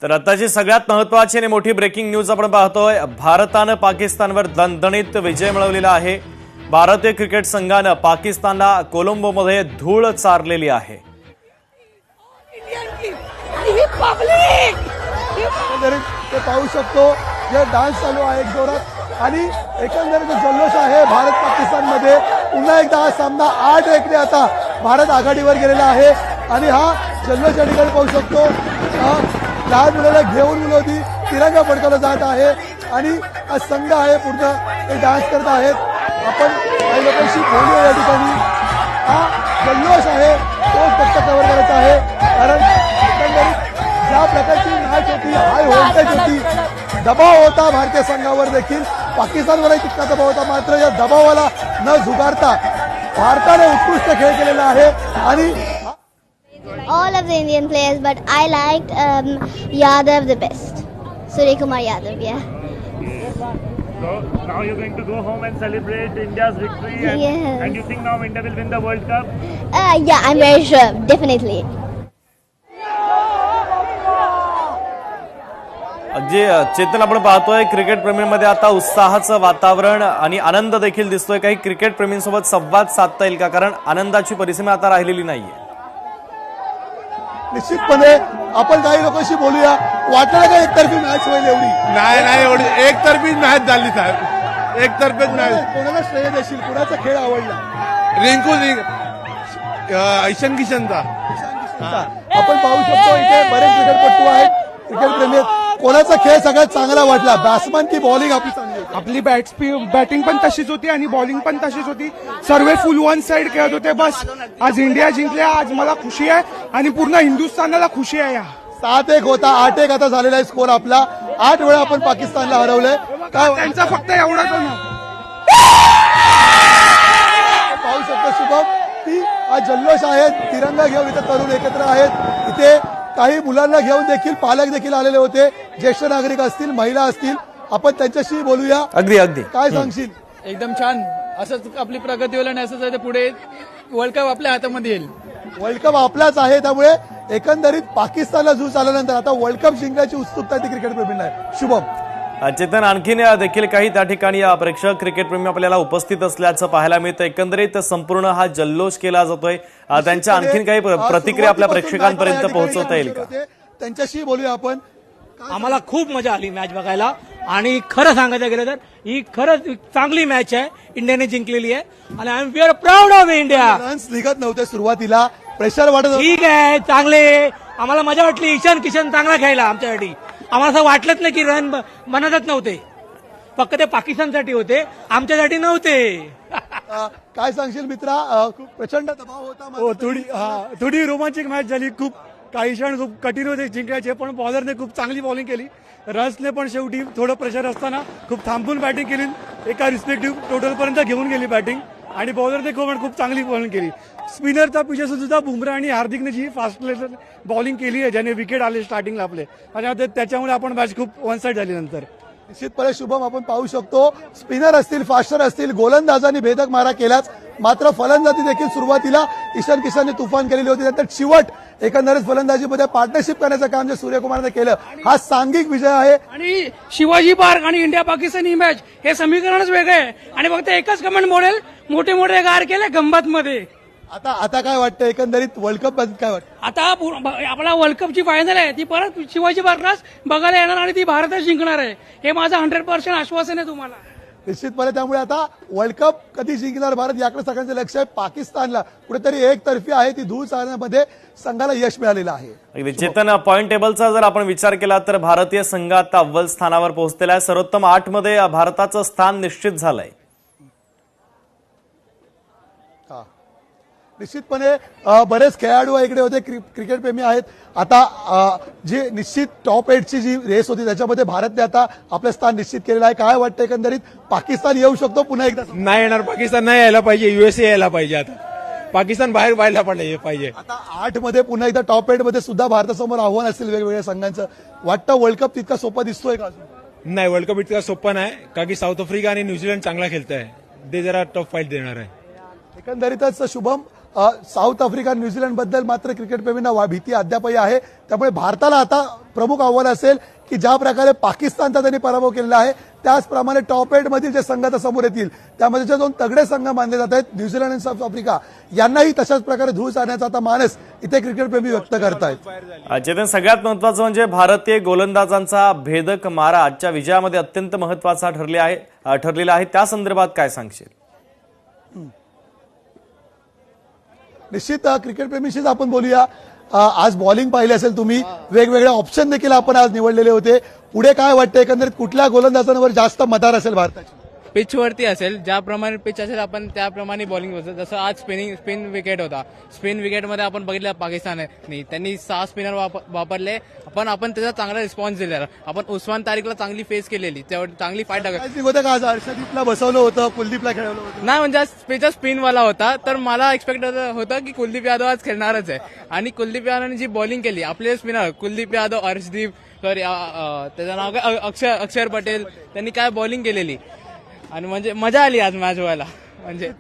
तर आताची सगळ्यात महत्त्वाची आणि मोठी ब्रेकिंग न्यूज आपण पाहतोय। भारतानं पाकिस्तानवर दणदणीत विजय मिळवलेला आहे। भारतीय क्रिकेट संघानं पाकिस्तानला कोलंबोमध्ये धूळ चारलेली आहे। ते पाहू शकतो जे डान्स चालू आहे जोरात आणि एकंदरीत जल्लोष आहे भारत पाकिस्तानमध्ये। पुन्हा एकदा हा सामना 8-1 ने आता भारत आघाडीवर गेलेला आहे आणि हा जल्लोष या ठिकाणी पाहू शकतो। लहान मुलाला घेऊन मुलं होती तिरंगा फडकवला जात आहे आणि हा संघ आहे पूर्ण ते डान्स करत आहेत। आपण काही लोकांशी बोलूया या ठिकाणी। हा जल्लोष आहे तो फक्त कव्हर करायचा आहे कारण एकंदरीत ज्या प्रकारची मॅच होती हाय व्होल्टेज होती, दबाव होता भारतीय संघावर देखील, पाकिस्तानवरही तितका दबाव होता। मात्र या दबावाला न झुगारता भारताने उत्कृष्ट खेळ केलेला आहे आणि all of the Indian players, but I liked Yadav the best. Surya Kumar Yadav, yeah. So now you're going to go home and celebrate India's victory, Yes. and you think now India will win the World Cup? Yeah, I'm very sure, definitely. जे चेतन आपण पाहतोय cricket प्रेमींमध्ये आता उत्साहाचं वातावरण आणि आनंद देखील दिसतोय। काही क्रिकेट प्रेमींसोबत संवाद साधता येईल का, कारण आनंदाची परिसीमा आता राहिलेली नाहीये। निश्चितपणे आपण काही लोकांशी बोलूया। वाटलं का एकतर्फी मॅच होईल एवढी? नाही एवढी एकतर्फी मॅच झाली साहेब, एकतर्फीच मॅच। कोणाला श्रेय देशील, कुणाचा खेळ आवडला? रिंकू ईशान किशनचा। आपण पाहू शकतो इथे बरेच क्रिकेटपटू आहेत, क्रिकेट प्रेमी आहेत। कोणाचा खेळ सगळ्यात चांगला वाटला, बॅट्समन की बॉलिंग आपली चांगली होती? आपली बॅटिंग पण तशीच होती आणि बॉलिंग पण तशीच होती। सर्व फुल वन साइड खेळत होते। बस आज इंडिया जिंकल्या, आज मला खुशी आहे आणि पूर्ण हिंदुस्थानाला खुशी आहे। 7-1 होता, 8-1 आता झालेला आहे स्कोर आपला। 8 वेळा आपण पाकिस्तानला हरवलंय। काय त्यांचा फक्त एवढाच पाहू शकतो शुभम की हा जल्लोष आहे, तिरंगा घेऊन इथे तरुण एकत्र आहेत। इथे काही मुलांना घेऊन देखील पालक देखील आलेले होते, ज्येष्ठ नागरिक असतील, महिला असतील। आपण त्यांच्याशी बोलूया। अगदी काय सांगशील? एकदम छान, असंच आपली प्रगती होईल आणि असंच आहे ते पुढे वर्ल्ड कप आपल्या हातामध्ये येईल। वर्ल्ड कप आपलाच आहे, त्यामुळे एकंदरीत पाकिस्तानला झूज आल्यानंतर आता वर्ल्ड कप जिंकण्याची उत्सुकता ती क्रिकेट प्रेमींना आहे। शुभम, चेतन, आणखीन देखील काही त्या ठिकाणी प्रेक्षक क्रिकेट प्रेमी आपल्याला उपस्थित असल्याचं पाहायला मिळतं। एकंदरीत संपूर्ण हा जल्लोष केला जातोय, त्यांच्या आणखीन काही प्रतिक्रिया आपल्या प्रेक्षकांपर्यंत पोहोचवता येईल का? त्यांच्याशी बोलूया आपण। आम्हाला खूप मजा आली मॅच बघायला आणि खरं सांगायचं गेलं तर ही खरंच चांगली मॅच आहे, इंडियाने जिंकलेली आहे आणि I am very proud of India. Runs निघत नव्हते सुरुवातीला, प्रेशर वाटत होतं। ठीक आहे, चांगले, आम्हाला मजा वाटली। ईशान किशन चांगला खेळला आमच्यासाठी, आम्हाला असं वाटलंच नाही की रन म्हणतच नव्हते, फक्त ते पाकिस्तानसाठी होते, आमच्यासाठी नव्हते। काय सांगशील मित्रा? खूप प्रचंड दबाव होता। हो, थोडी रोमांचक मॅच झाली। खूप काही क्षण खूप कठीण होते जिंकायचे, पण बॉलरने खूप चांगली बॉलिंग केली। रन्सने पण शेवटी थोडं प्रेशर असताना खूप थांबून बॅटिंग केली, एका रिस्पेक्टिव्ह टोटलपर्यंत घेऊन गेली बॅटिंग आणि बॉलरने खूप चांगली बॉलिंग केली। स्पिनरचा पिछे सुद्धा बुमराह आणि हार्दिकने जी फास्ट बॉलिंग केली आहे, ज्याने विकेट आले स्टार्टिंगला आपले, आणि त्याच्यामुळे आपण मॅच खूप वन साइड झाली नंतर। निश्चितपणे शुभम, आपण पाहू शकतो स्पिनर असतील, फास्टर असतील, गोलंदाजांनी भेदक मारा केलाच, मात्र फलंदाजी देखील सुरुवातीला ईशान किशनने तुफान केलेली होती। नंतर चिवट एकंदरीत फलंदाजीमध्ये पार्टनरशिप करण्याचं काम जे सूर्यकुमारने केलं, हा सांघिक विजय आहे। आणि शिवाजी पार्क आणि इंडिया पाकिस्तान ही मॅच हे समीकरणच वेगळे आहे आणि फक्त एकच कमेंट मॉडेल मोठे मोठे गार केले गंमत मध्ये। आता काय वाटतं एकंदरीत वर्ल्ड कप काय वाटतं? आता आपला वर्ल्ड कपची फायनल आहे ती परत शिवाजी पार्कलाच बघायला येणार आणि ती भारतच जिंकणार आहे, हे माझं 100% आश्वासन आहे तुम्हाला। निश्चितपणे, त्यामुळे आता वर्ल्ड कप कधी जिंकणार भारत याकडे सगळ्यांचं लक्ष आहे। पाकिस्तानला कुठेतरी एकतर्फी आहे ती धूळ चालण्यामध्ये संघाला यश मिळालेलं आहे। चेतन, पॉइंट टेबलचा जर आपण विचार केला तर भारतीय संघ आता अव्वल स्थानावर पोहोचलेला आहे। सर्वोत्तम 8 मध्ये भारताचं स्थान निश्चित झालंय। निश्चितपणे बरेच खेळाडू इकडे होते, क्रिकेट प्रेमी आहेत। आता जी निश्चित टॉप 8 ची जी रेस होती त्याच्यामध्ये भारतने आता आपलं स्थान निश्चित केलेलं आहे। काय वाटतं एकंदरीत पाकिस्तान येऊ शकतो पुन्हा एकदा? नाही येणार, पाकिस्तान नाही यायला पाहिजे, USA यायला पाहिजे। आता पाकिस्तान बाहेर व्हायला पाहिजे। आता 8 मध्ये पुन्हा एकदा टॉप 8 मध्ये सुद्धा भारतासमोर आव्हान असेल वेगवेगळ्या संघांचं। वाटतं वर्ल्ड कप तितका सोपा दिसतोय का? नाही, वर्ल्ड कप इतका सोपा नाही, कारण की साऊथ आफ्रिका आणि न्यूझीलंड चांगला खेळत आहे, ते जरा टफ फाईट देणार आहे। एकंदरीतच शुभम, साऊथ आफ्रिका न्यूझीलंड बद्दल मात्र क्रिकेटप्रेमींना भीती अद्यापही आहे. त्यामुळे भारताला आता प्रमुख आव्हान असेल की ज्या प्रकारे पाकिस्तानचा त्यांनी पराभव केलेला आहे त्याचप्रमाणे टॉप 8 मधील जे संघ आता समोर येतील त्यामध्ये जे 2 तगडे संघ मानले जात आहेत न्यूझीलंड आणि साऊथ आफ्रिका यांनाही तशाच प्रकारे धूळ चालण्याचा आता मानस इथे क्रिकेटप्रेमी व्यक्त करतायत. चेतन, सगळ्यात महत्वाचं म्हणजे भारतीय गोलंदाजांचा भेदक मारा आजच्या विजयामध्ये अत्यंत महत्वाचा ठरलेला आहे. त्या संदर्भात काय सांगशील? निश्चित क्रिकेटप्रेमीशीच आपण बोलूया. आज बॉलिंग पाहिली असेल तुम्ही, वेगवेगळे ऑप्शन देखील आपण आज निवडलेले होते. पुढे काय वाटतं एकंदरीत कुठल्या गोलंदाजांवर जास्त मदार असेल भारताची? पिचवरती असेल, ज्याप्रमाणे पिच असेल आपण त्याप्रमाणे बॉलिंग बसतो. जसं आज स्पिन विकेट होता, स्पिन विकेटमध्ये आपण बघितलं पाकिस्तानने त्यांनी 6 स्पिनर वापरले, पण आपण त्याचा चांगला रिस्पॉन्स दिलेला. आपण उस्मान तारिकला चांगली फेस केलेली, चांगली फाईट टाकली होतं का? आज हर्षदीपला बसवलं होतं, कुलदीपला खेळवलं होतं नाही, म्हणजे आज पिच स्पिनवाला होता, तर मला एक्सपेक्ट होतं की कुलदीप यादव आज खेळणारच आहे. आणि कुलदीप यादवने जी बॉलिंग केली, आपले स्पिनर कुलदीप यादव, हर्षदीप, सॉरी त्याचं नाव काय, अक्षर पटेल, त्यांनी काय बॉलिंग केलेली आणि म्हणजे मजा आली आज मॅच व्हायला. म्हणजे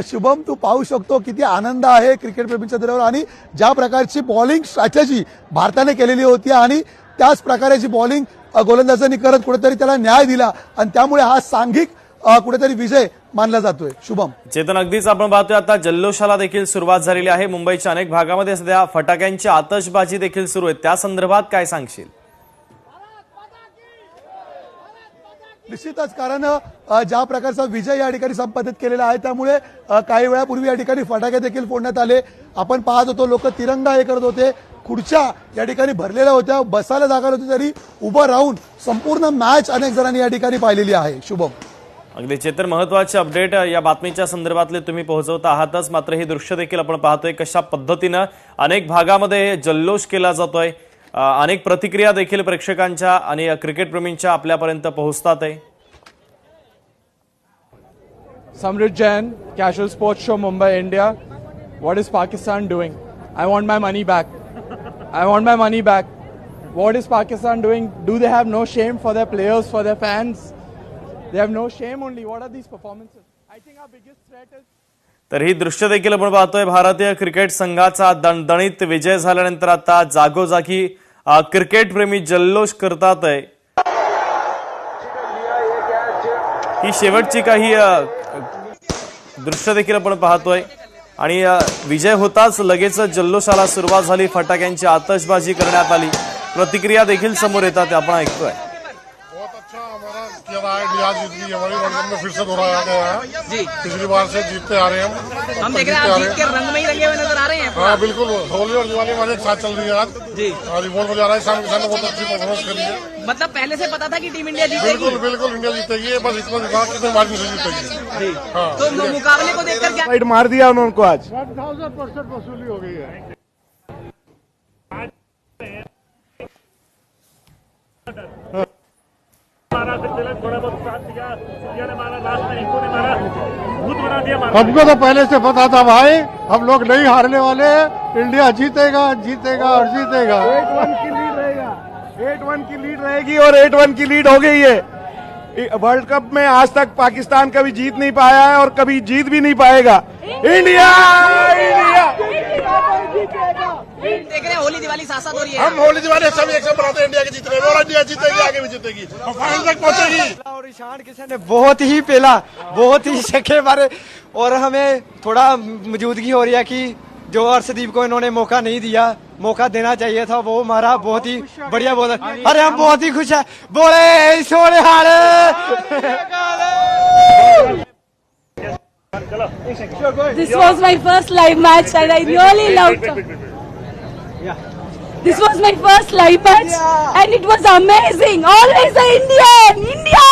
शुभम, तू पाहू शकतो किती आनंद आहे क्रिकेटप्रेमींच्या दिलावर आणि ज्या प्रकारची बॉलिंग स्ट्रॅटेजी भारताने केलेली होती आणि त्याच प्रकारची बॉलिंग गोलंदाजांनी करत कुठेतरी त्याला न्याय दिला आणि त्यामुळे हा सांघिक कुठेतरी विजय मानला जातोय. शुभम. चेतन, अगदीच आपण पाहतोय आता जल्लोषाला देखील सुरुवात झालेली आहे. मुंबईच्या अनेक भागामध्ये सध्या फटाक्यांची आतषबाजी देखील सुरू आहे. त्या संदर्भात काय सांगशील? निश्चितच, कारण ज्या प्रकारचा विजय या ठिकाणी संपादित केलेला आहे त्यामुळे काही वेळापूर्वी या ठिकाणी फटाके देखील फोडण्यात आले. आपण पाहत होतो लोक तिरंगा हे करत होते, खुर्च्या या ठिकाणी भरलेल्या होत्या, बसायला जागा होती तरी उभं राहून संपूर्ण मॅच अनेक जणांनी या ठिकाणी पाहिलेली आहे. शुभम. अगदी चेतन, महत्वाचे अपडेट या बातमीच्या संदर्भातले तुम्ही पोहोचवत आहातच, मात्र हे दृश्य देखील आपण पाहतोय कशा पद्धतीनं अनेक भागामध्ये जल्लोष केला जातोय. अनेक प्रतिक्रिया देखील प्रेक्षकांच्या आणि क्रिकेटप्रेमींच्या आपल्यापर्यंत पोहोचतात आहे. Samrit Jain, Casual Sports Show, Mumbai, India. What is Pakistan doing? I want my money back. I want my money back. What is Pakistan doing? Do they have no shame for their players, for their fans? They have no shame only. What are these performances? I think our biggest threat is... तर ही दृश्य देखील आपण पाहतोय. भारतीय cricket संघाचा दणदणीत विजय झाल्यानंतर आता जागोजागी क्रिकेटप्रेमी जल्लोष करतात आहे. ही शेवटची काही दृश्य देखील आपण पाहतोय आणि विजय होताच लगेच जल्लोषाला सुरुवात झाली. फटाक्यांची आतषबाजी करण्यात आली. प्रतिक्रिया देखील समोर येतात, आपण ऐकतोय. इंडिया जीत गई, हमारी वर्ल्ड कप में फिर से दोहराया गया है जी. पिछली बार से जीतते आ रहे हैं हम देख रहे हैं, आप जीत के रंग में ही रंगे हुए नजर आ रहे हैं. हाँ बिल्कुल, होली और दिवाली हमारे एक साथ चल रही है आज जी. और रिपोर्ट बजा रहा है, शाम किसान ने बहुत अच्छी परफॉर्मेंस करी है. मतलब पहले से पता था कि टीम इंडिया जीतेगी? बिल्कुल बिल्कुल, इंडिया जीतेगी, बस इतना दिखा कितने मार्जिन से जीतेगी जी. हाँ, तो मुकाबले को देखकर क्या राइट मार दिया उनको आज. 1000% वसूली हो गई है. थोड़ा बहुत साथ दिया, इंडिया ने मारा, लास्ट में इनको ने मारा, भूत बना दिया. हमको तो पहले से पता था भाई, हम लोग नहीं हारने वाले. इंडिया जीतेगा जीतेगा और जीतेगा. 8-1 की लीड रहेगा, 8-1 की लीड रहेगी और 8-1 की लीड हो गई है. वर्ल्ड कप में आज तक पाकिस्तान कभी जीत नहीं पाया है और कभी जीत भी नहीं पाएगा. इंडिया इंडिया देख रहे हैं, होली दिवाली साथ साथ हो रही है. हम होली दिवाली सब एक साथ मनाते हैं. इंडिया के जीतने और इंडिया जीतेगी, आगे भी जीतेगी, फाइनल तक पहुंचेगी. और ईशान किशन ने बहुत ही पेला, बहुत ही छक्के मारे और हमें थोड़ा मौजूदगी हो रही है कि जो हर्षदीप को इन्होंने मौका नहीं दिया, मौका देना चाहिए था, वो मारा. बहुत ही बढ़िया बॉलर. अरे हम बहुत ही खुश है. बोले सोने हारे. This was my first live match and I really loved it. This was my first live match and it was amazing. Always a India.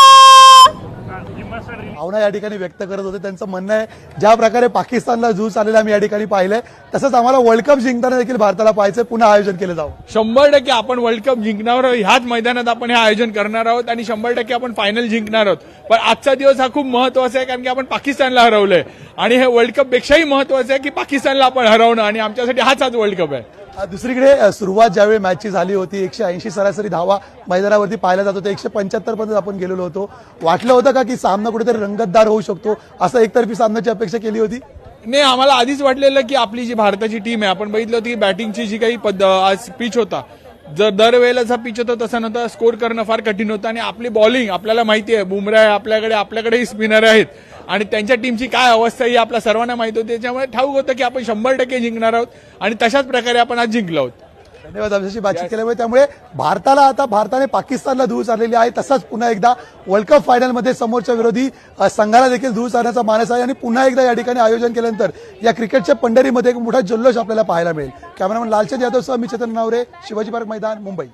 भावना या ठिकाणी व्यक्त करत होते. त्यांचं म्हणणं आहे ज्या प्रकारे पाकिस्तानला झूज आलेला आम्ही या ठिकाणी पाहिलंय तसंच आम्हाला वर्ल्ड कप जिंकताना देखील भारताला पाहायचं, पुन्हा आयोजन केलं जावं. 100% आपण वर्ल्ड कप जिंकणार आहोत. ह्याच मैदानात आपण हे आयोजन करणार आहोत आणि 100% आपण फायनल जिंकणार आहोत. पण आजचा दिवस हा खूप महत्वाचा आहे कारण की आपण पाकिस्तानला हरवलंय आणि हे वर्ल्ड कप पेक्षाही महत्वाचं आहे की पाकिस्तानला आपण हरवणं आणि आमच्यासाठी हाच वर्ल्ड कप आहे. दुसरीकडे सुरुवात ज्यावेळी मॅचची झाली होती 180 सरासरी धावा मैदानावरती पाहायला जात होते. 175 पर्यंत आपण गेलेलो होतो. वाटलं होतं का की सामना कुठेतरी रंगतदार होऊ शकतो, असं एकतर्फी सामन्याची अपेक्षा केली होती? नाही, आम्हाला आधीच वाटलेलं की आपली जी भारताची टीम आहे, आपण बघितलं होतं की बॅटिंगची जी काही आज पिच होता, जर दरवेळेला जसा पिच होता तसा नव्हता, स्कोर करणं फार कठीण होतं. आणि आपली बॉलिंग आपल्याला माहिती आहे, बुमराह आहे आपल्याकडेही स्पिनर आहेत आणि त्यांच्या टीमची काय अवस्था ही आपल्या सर्वांना माहिती होती. त्याच्यामुळे ठाऊक होतं की आपण 100% जिंकणार आहोत आणि तशाच प्रकारे आपण आज जिंकलो आहोत. धन्यवाद आमच्याशी बातचीत केल्यामुळे. त्यामुळे भारताने पाकिस्तानला धूळ चाललेली आहे, तसाच पुन्हा एकदा वर्ल्ड कप फायनलमध्ये समोरच्या विरोधी संघाला देखील धूळ चालण्याचा मानस आहे आणि पुन्हा एकदा या ठिकाणी आयोजन केल्यानंतर या क्रिकेटच्या पंढरीमध्ये एक मोठा जल्लोष आपल्याला पाहायला मिळेल. कॅमेरामन लालचंद यादव सह मी चेतन नावरे, शिवाजी पार्क मैदान, मुंबई.